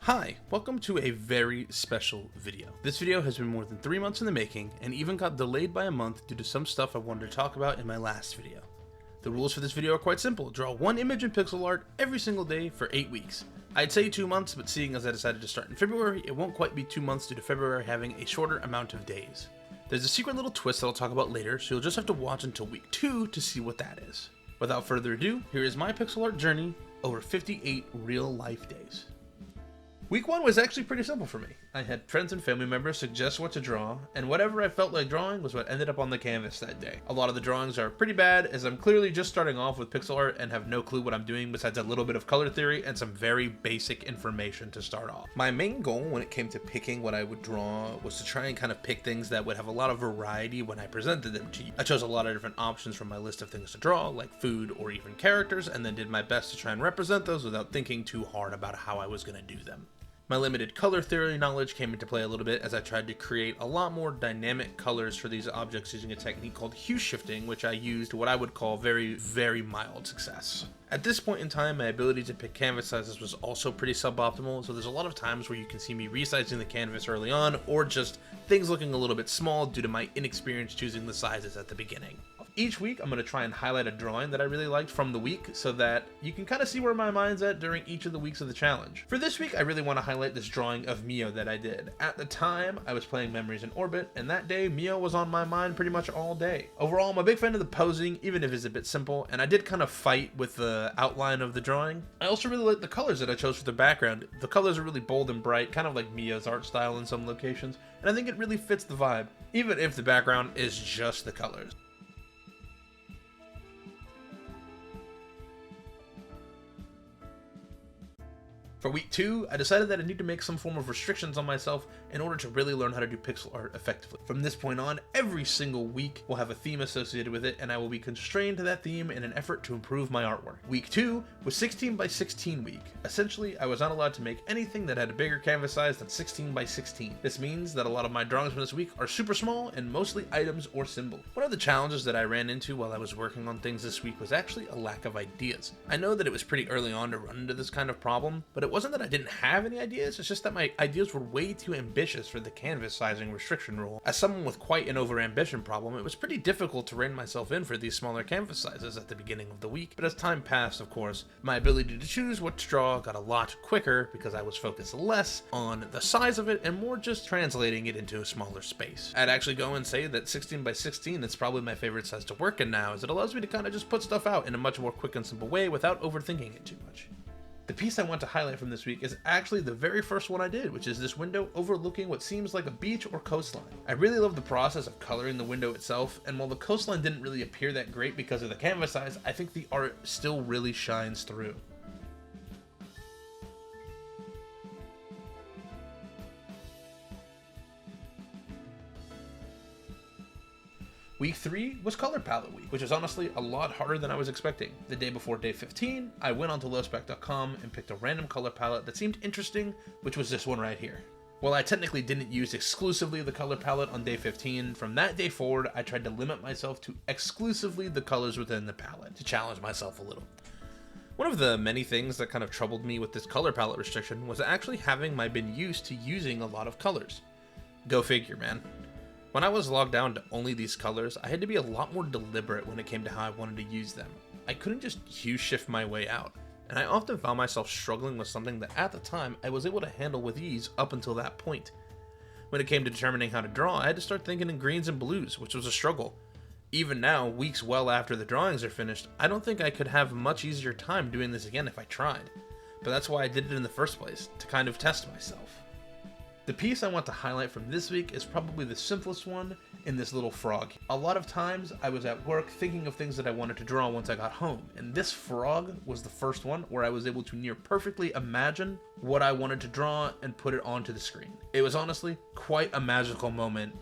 Hi, welcome to a very special video. This video has been more than 3 months in the making and even got delayed by a month due to some stuff I wanted to talk about in my last video. The rules for this video are quite simple. Draw one image in pixel art every single day for 8 weeks. I'd say 2 months, but seeing as I decided to start in February, it won't quite be 2 months due to February having a shorter amount of days. There's a secret little twist that I'll talk about later, so you'll just have to watch until week 2 to see what that is. Without further ado, here is my pixel art journey over 58 real life days. Week 1 was actually pretty simple for me. I had friends and family members suggest what to draw, and whatever I felt like drawing was what ended up on the canvas that day. A lot of the drawings are pretty bad, as I'm clearly just starting off with pixel art and have no clue what I'm doing besides a little bit of color theory and some very basic information to start off. My main goal when it came to picking what I would draw was to try and kind of pick things that would have a lot of variety when I presented them to you. I chose a lot of different options from my list of things to draw, like food or even characters, and then did my best to try and represent those without thinking too hard about how I was going to do them. My limited color theory knowledge came into play a little bit as I tried to create a lot more dynamic colors for these objects using a technique called hue shifting, which I used to what I would call very mild success. At this point in time, my ability to pick canvas sizes was also pretty suboptimal, so there's a lot of times where you can see me resizing the canvas early on, or just things looking a little bit small due to my inexperience choosing the sizes at the beginning. Each week, I'm going to try and highlight a drawing that I really liked from the week so that you can kind of see where my mind's at during each of the weeks of the challenge. For this week, I really want to highlight this drawing of Mio that I did. At the time, I was playing Memories in Orbit, and that day, Mio was on my mind pretty much all day. Overall, I'm a big fan of the posing, even if it's a bit simple, and I did kind of fight with the outline of the drawing. I also really like the colors that I chose for the background. The colors are really bold and bright, kind of like Mio's art style in some locations, and I think it really fits the vibe, even if the background is just the colors. For week 2, I decided that I need to make some form of restrictions on myself in order to really learn how to do pixel art effectively. From this point on, every single week will have a theme associated with it, and I will be constrained to that theme in an effort to improve my artwork. Week 2 was 16 by 16 week. Essentially, I was not allowed to make anything that had a bigger canvas size than 16 by 16. This means that a lot of my drawings from this week are super small and mostly items or symbols. One of the challenges that I ran into while I was working on things this week was actually a lack of ideas. I know that it was pretty early on to run into this kind of problem, but it wasn't that I didn't have any ideas, it's just that my ideas were way too ambitious for the canvas sizing restriction rule. As someone with quite an over-ambition problem, it was pretty difficult to rein myself in for these smaller canvas sizes at the beginning of the week, but as time passed, of course, my ability to choose what to draw got a lot quicker because I was focused less on the size of it and more just translating it into a smaller space. I'd actually go and say that 16 by 16 is probably my favorite size to work in now, as it allows me to kind of just put stuff out in a much more quick and simple way without overthinking it too much. The piece I want to highlight from this week is actually the very first one I did, which is this window overlooking what seems like a beach or coastline. I really love the process of coloring the window itself, and while the coastline didn't really appear that great because of the canvas size, I think the art still really shines through. Week 3 was color palette week, which is honestly a lot harder than I was expecting. The day before day 15, I went onto lowspec.com and picked a random color palette that seemed interesting, which was this one right here. While I technically didn't use exclusively the color palette on day 15, from that day forward, I tried to limit myself to exclusively the colors within the palette to challenge myself a little. One of the many things that kind of troubled me with this color palette restriction was actually having been used to using a lot of colors. Go figure, man. When I was logged down to only these colors, I had to be a lot more deliberate when it came to how I wanted to use them. I couldn't just hue shift my way out, and I often found myself struggling with something that at the time I was able to handle with ease up until that point. When it came to determining how to draw, I had to start thinking in greens and blues, which was a struggle. Even now, weeks well after the drawings are finished, I don't think I could have a much easier time doing this again if I tried. But that's why I did it in the first place, to kind of test myself. The piece I want to highlight from this week is probably the simplest one in this little frog. A lot of times I was at work thinking of things that I wanted to draw once I got home, and this frog was the first one where I was able to near perfectly imagine what I wanted to draw and put it onto the screen. It was honestly quite a magical moment.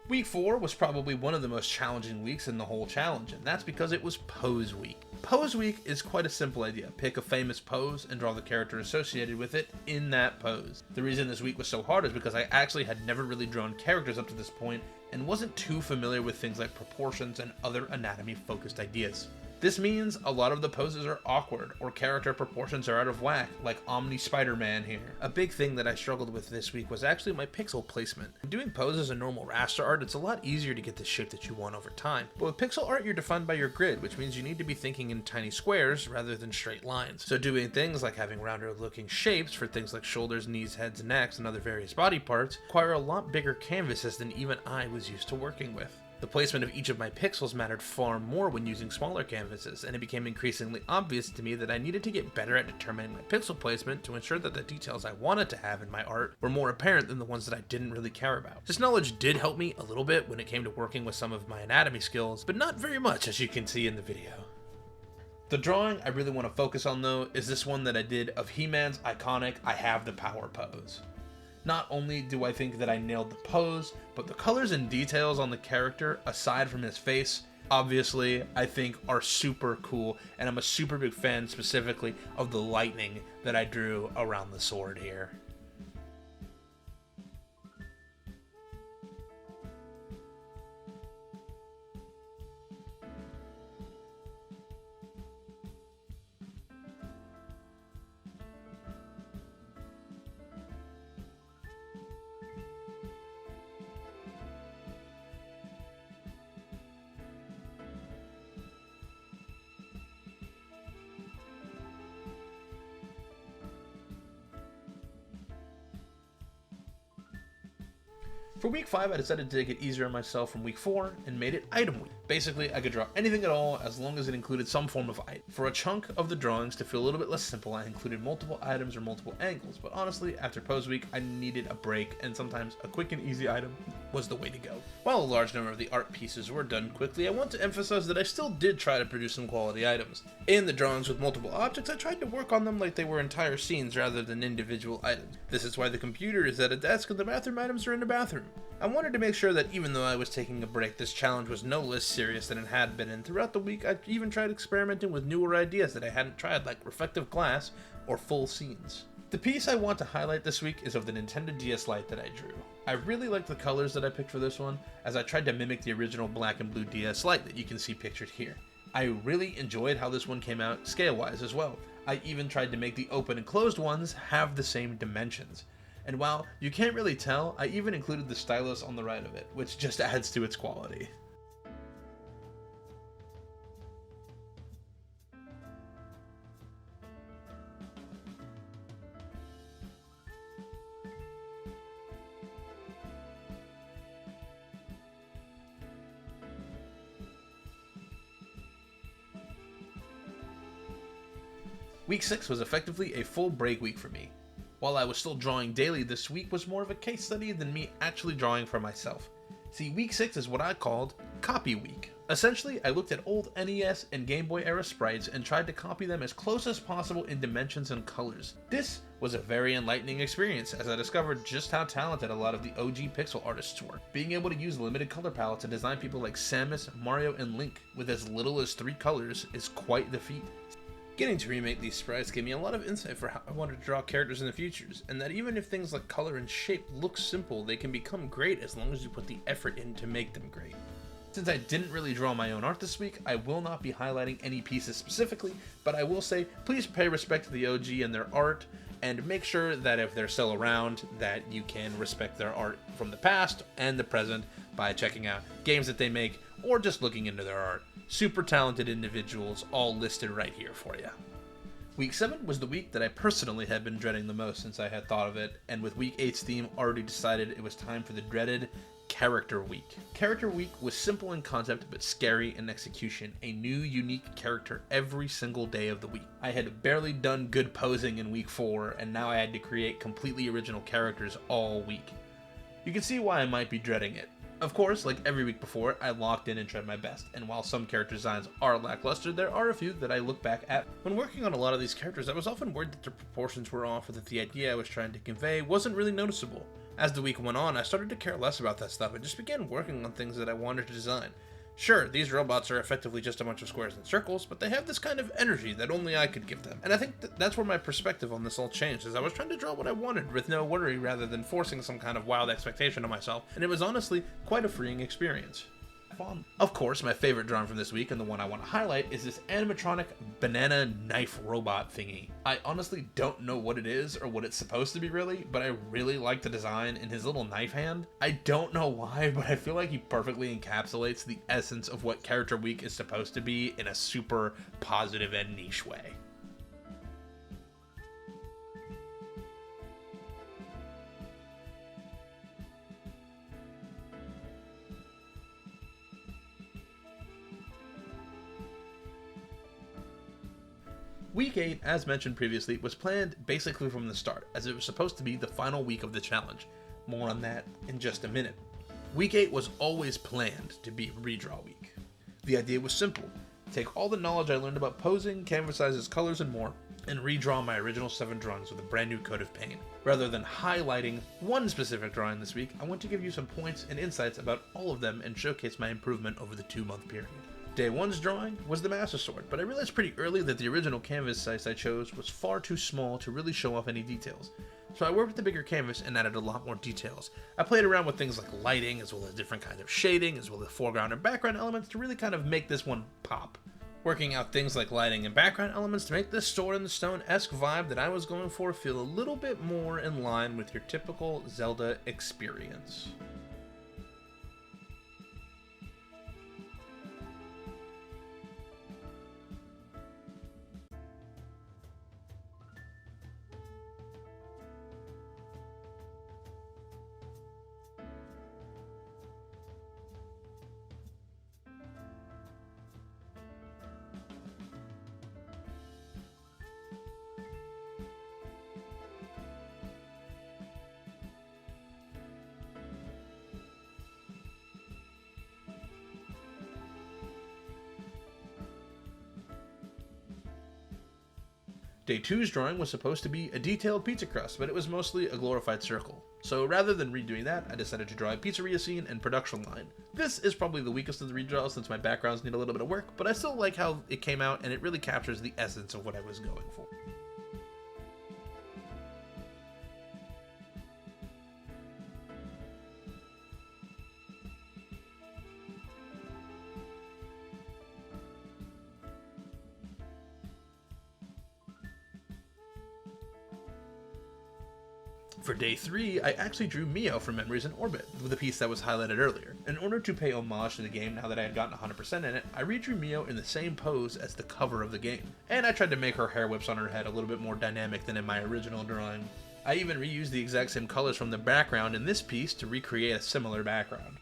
Week 4 was probably one of the most challenging weeks in the whole challenge, and that's because it was pose week. Pose week is quite a simple idea. Pick a famous pose and draw the character associated with it in that pose. The reason this week was so hard is because I actually had never really drawn characters up to this point and wasn't too familiar with things like proportions and other anatomy focused ideas. This means a lot of the poses are awkward, or character proportions are out of whack, like Omni Spider-Man here. A big thing that I struggled with this week was actually my pixel placement. Doing poses in normal raster art, it's a lot easier to get the shape that you want over time. But with pixel art, you're defined by your grid, which means you need to be thinking in tiny squares rather than straight lines. So doing things like having rounder looking shapes for things like shoulders, knees, heads, necks, and other various body parts require a lot bigger canvases than even I was used to working with. The placement of each of my pixels mattered far more when using smaller canvases, and it became increasingly obvious to me that I needed to get better at determining my pixel placement to ensure that the details I wanted to have in my art were more apparent than the ones that I didn't really care about. This knowledge did help me a little bit when it came to working with some of my anatomy skills, but not very much, as you can see in the video. The drawing I really want to focus on though is this one that I did of He-Man's iconic I Have the Power pose. Not only do I think that I nailed the pose, but the colors and details on the character, aside from his face, obviously, I think are super cool, and I'm a super big fan specifically of the lightning that I drew around the sword here. For week 5, I decided to take it easier on myself from week 4 and made it item week. Basically, I could draw anything at all as long as it included some form of item. For a chunk of the drawings to feel a little bit less simple, I included multiple items or multiple angles, but honestly, after pose week, I needed a break, and sometimes a quick and easy item was the way to go. While a large number of the art pieces were done quickly, I want to emphasize that I still did try to produce some quality items. In the drawings with multiple objects, I tried to work on them like they were entire scenes rather than individual items. This is why the computer is at a desk and the bathroom items are in a bathroom. I wanted to make sure that even though I was taking a break, this challenge was no less serious than it had been, and throughout the week I even tried experimenting with newer ideas that I hadn't tried, like reflective glass or full scenes. The piece I want to highlight this week is of the Nintendo DS Lite that I drew. I really liked the colors that I picked for this one, as I tried to mimic the original black and blue DS Lite that you can see pictured here. I really enjoyed how this one came out scale-wise as well. I even tried to make the open and closed ones have the same dimensions. And while you can't really tell, I even included the stylus on the right of it, which just adds to its quality. Week 6 was effectively a full break week for me. While I was still drawing daily, this week was more of a case study than me actually drawing for myself. See, week 6 is what I called copy week. Essentially, I looked at old NES and Game Boy era sprites and tried to copy them as close as possible in dimensions and colors. This was a very enlightening experience, as I discovered just how talented a lot of the OG pixel artists were. Being able to use limited color palettes to design people like Samus, Mario, and Link with as little as 3 colors is quite the feat. Getting to remake these sprites gave me a lot of insight for how I wanted to draw characters in the futures, and that even if things like color and shape look simple, they can become great as long as you put the effort in to make them great. Since I didn't really draw my own art this week, I will not be highlighting any pieces specifically, but I will say please pay respect to the OG and their art, and make sure that if they're still around, that you can respect their art from the past and the present by checking out games that they make, or just looking into their art. Super talented individuals, all listed right here for you. Week 7 was the week that I personally had been dreading the most since I had thought of it, and with week 8's theme already decided, it was time for the dreaded Character Week. Character Week was simple in concept but scary in execution, a new unique character every single day of the week. I had barely done good posing in week 4, and now I had to create completely original characters all week. You can see why I might be dreading it. Of course, like every week before, I locked in and tried my best, and while some character designs are lackluster, there are a few that I look back at. When working on a lot of these characters, I was often worried that their proportions were off or that the idea I was trying to convey wasn't really noticeable. As the week went on, I started to care less about that stuff and just began working on things that I wanted to design. Sure, these robots are effectively just a bunch of squares and circles, but they have this kind of energy that only I could give them. And I think that's where my perspective on this all changed, as I was trying to draw what I wanted with no worry rather than forcing some kind of wild expectation on myself, and it was honestly quite a freeing experience. Of course, my favorite drawing from this week, and the one I want to highlight, is this animatronic banana knife robot thingy. I honestly don't know what it is or what it's supposed to be really, but I really like the design in his little knife hand. I don't know why, but I feel like he perfectly encapsulates the essence of what Character Week is supposed to be in a super positive and niche way. Week 8, as mentioned previously, was planned basically from the start, as it was supposed to be the final week of the challenge. More on that in just a minute. Week 8 was always planned to be redraw week. The idea was simple: take all the knowledge I learned about posing, canvas sizes, colors, and more, and redraw my original 7 drawings with a brand new coat of paint. Rather than highlighting one specific drawing this week, I want to give you some points and insights about all of them and showcase my improvement over the 2-month period. Day 1's drawing was the Master Sword, but I realized pretty early that the original canvas size I chose was far too small to really show off any details. So I worked with the bigger canvas and added a lot more details. I played around with things like lighting, as well as different kinds of shading, as well as foreground and background elements to really kind of make this one pop. Working out things like lighting and background elements to make this Sword in the Stone-esque vibe that I was going for feel a little bit more in line with your typical Zelda experience. Day 2's drawing was supposed to be a detailed pizza crust, but it was mostly a glorified circle. So rather than redoing that, I decided to draw a pizzeria scene and production line. This is probably the weakest of the redraws since my backgrounds need a little bit of work, but I still like how it came out and it really captures the essence of what I was going for. For day 3, I actually drew Mio from Memories in Orbit, with a piece that was highlighted earlier. In order to pay homage to the game now that I had gotten 100% in it, I redrew Mio in the same pose as the cover of the game. And I tried to make her hair whips on her head a little bit more dynamic than in my original drawing. I even reused the exact same colors from the background in this piece to recreate a similar background.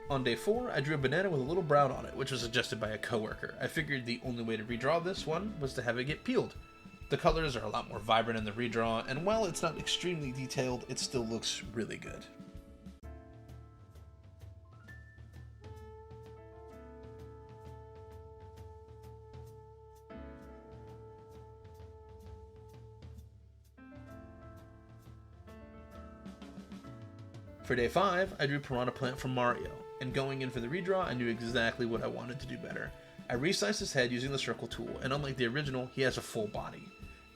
On day 4, I drew a banana with a little brown on it, which was suggested by a coworker. I figured the only way to redraw this one was to have it get peeled. The colors are a lot more vibrant in the redraw, and while it's not extremely detailed, it still looks really good. For day 5, I drew Piranha Plant from Mario, and going in for the redraw, I knew exactly what I wanted to do better. I resized his head using the circle tool, and unlike the original, he has a full body,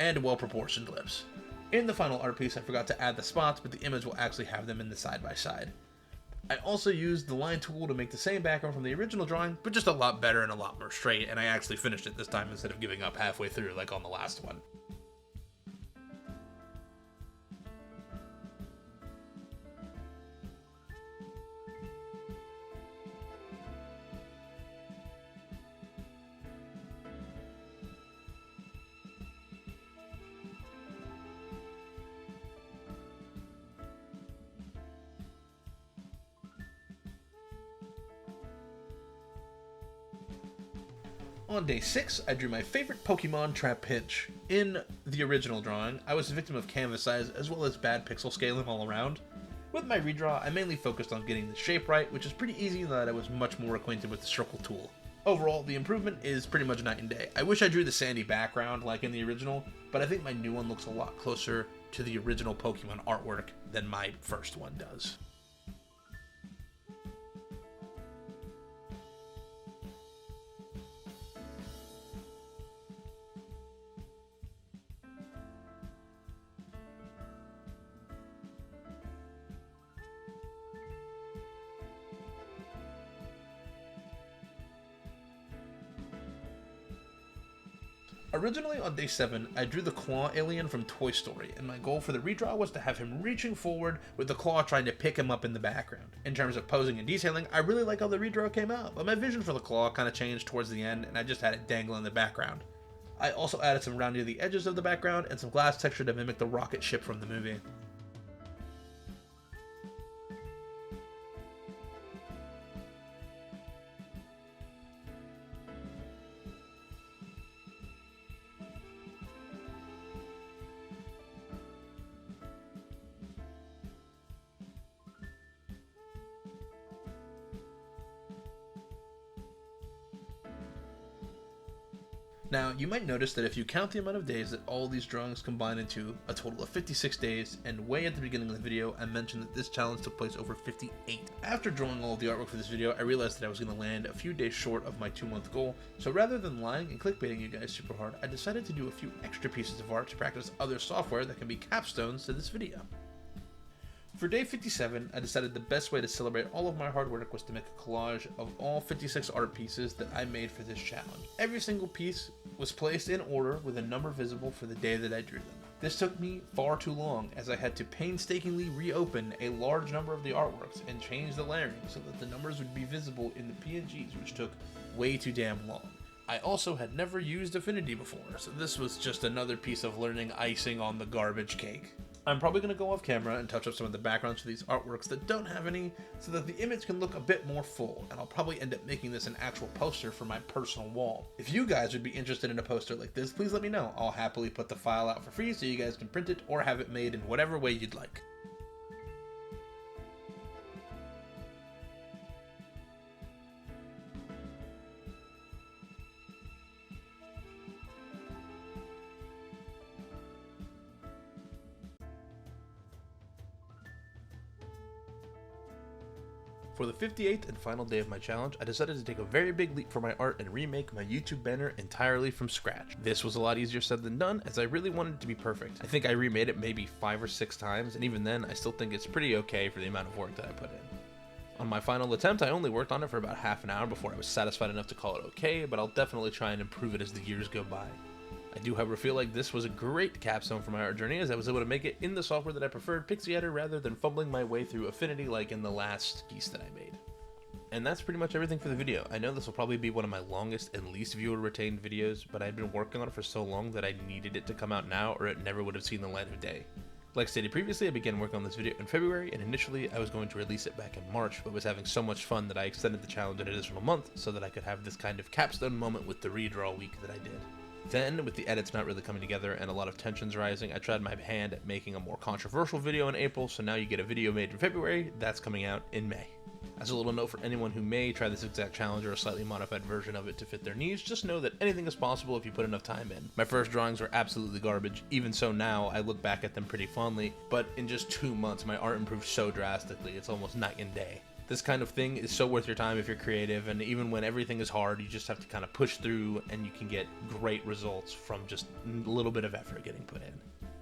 and well-proportioned lips. In the final art piece, I forgot to add the spots, but the image will actually have them in the side-by-side. I also used the line tool to make the same background from the original drawing, but just a lot better and a lot more straight, and I actually finished it this time instead of giving up halfway through like on the last one. On day 6, I drew my favorite Pokemon Trapinch. In the original drawing, I was a victim of canvas size as well as bad pixel scaling all around. With my redraw, I mainly focused on getting the shape right, which is pretty easy now that I was much more acquainted with the circle tool. Overall, the improvement is pretty much night and day. I wish I drew the sandy background like in the original, but I think my new one looks a lot closer to the original Pokemon artwork than my first one does. Originally on day 7, I drew the claw alien from Toy Story, and my goal for the redraw was to have him reaching forward with the claw trying to pick him up in the background. In terms of posing and detailing, I really like how the redraw came out, but my vision for the claw kind of changed towards the end, and I just had it dangle in the background. I also added some rounding to the edges of the background and some glass texture to mimic the rocket ship from the movie. Now, you might notice that if you count the amount of days that all these drawings combine into a total of 56 days, and way at the beginning of the video, I mentioned that this challenge took place over 58. After drawing all of the artwork for this video, I realized that I was going to land a few days short of my 2-month goal, so rather than lying and clickbaiting you guys super hard, I decided to do a few extra pieces of art to practice other software that can be capstones to this video. For day 57, I decided the best way to celebrate all of my hard work was to make a collage of all 56 art pieces that I made for this challenge. Every single piece was placed in order with a number visible for the day that I drew them. This took me far too long, as I had to painstakingly reopen a large number of the artworks and change the layering so that the numbers would be visible in the PNGs, which took way too damn long. I also had never used Affinity before, so this was just another piece of learning icing on the garbage cake. I'm probably going to go off camera and touch up some of the backgrounds for these artworks that don't have any, so that the image can look a bit more full, and I'll probably end up making this an actual poster for my personal wall. If you guys would be interested in a poster like this, please let me know. I'll happily put the file out for free so you guys can print it or have it made in whatever way you'd like. For the 58th and final day of my challenge, I decided to take a very big leap for my art and remake my YouTube banner entirely from scratch. This was a lot easier said than done, as I really wanted it to be perfect. I think I remade it maybe 5 or 6 times, and even then, I still think it's pretty okay for the amount of work that I put in. On my final attempt, I only worked on it for about half an hour before I was satisfied enough to call it okay, but I'll definitely try and improve it as the years go by. I do, however, feel like this was a great capstone for my art journey, as I was able to make it in the software that I preferred, Pixieditor, rather than fumbling my way through Affinity like in the last piece that I made. And that's pretty much everything for the video. I know this will probably be one of my longest and least viewer retained videos, but I've been working on it for so long that I needed it to come out now or it never would have seen the light of day. Like stated previously, I began working on this video in February, and initially I was going to release it back in March, but was having so much fun that I extended the challenge an additional month so that I could have this kind of capstone moment with the redraw week that I did. Then, with the edits not really coming together and a lot of tensions rising, I tried my hand at making a more controversial video in April, so now you get a video made in February that's coming out in May. As a little note for anyone who may try this exact challenge or a slightly modified version of it to fit their needs, just know that anything is possible if you put enough time in. My first drawings were absolutely garbage. Even so now, I look back at them pretty fondly, but in just 2 months, my art improved so drastically, it's almost night and day. This kind of thing is so worth your time if you're creative, and even when everything is hard, you just have to kind of push through and you can get great results from just a little bit of effort getting put in.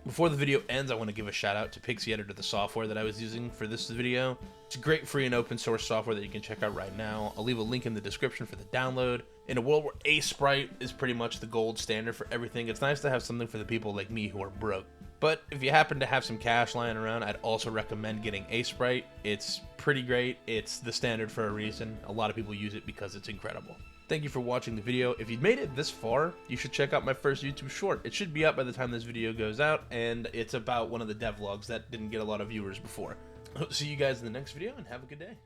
Before the video ends, I want to give a shout out to Pixieditor, the software that I was using for this video. It's a great free and open source software that you can check out right now. I'll leave a link in the description for the download. In a world where Sprite is pretty much the gold standard for everything, it's nice to have something for the people like me who are broke. But if you happen to have some cash lying around, I'd also recommend getting Sprite. It's pretty great. It's the standard for a reason. A lot of people use it because it's incredible. Thank you for watching the video. If you've made it this far, you should check out my first YouTube short. It should be up by the time this video goes out, and it's about one of the devlogs that didn't get a lot of viewers before. See you guys in the next video, and have a good day.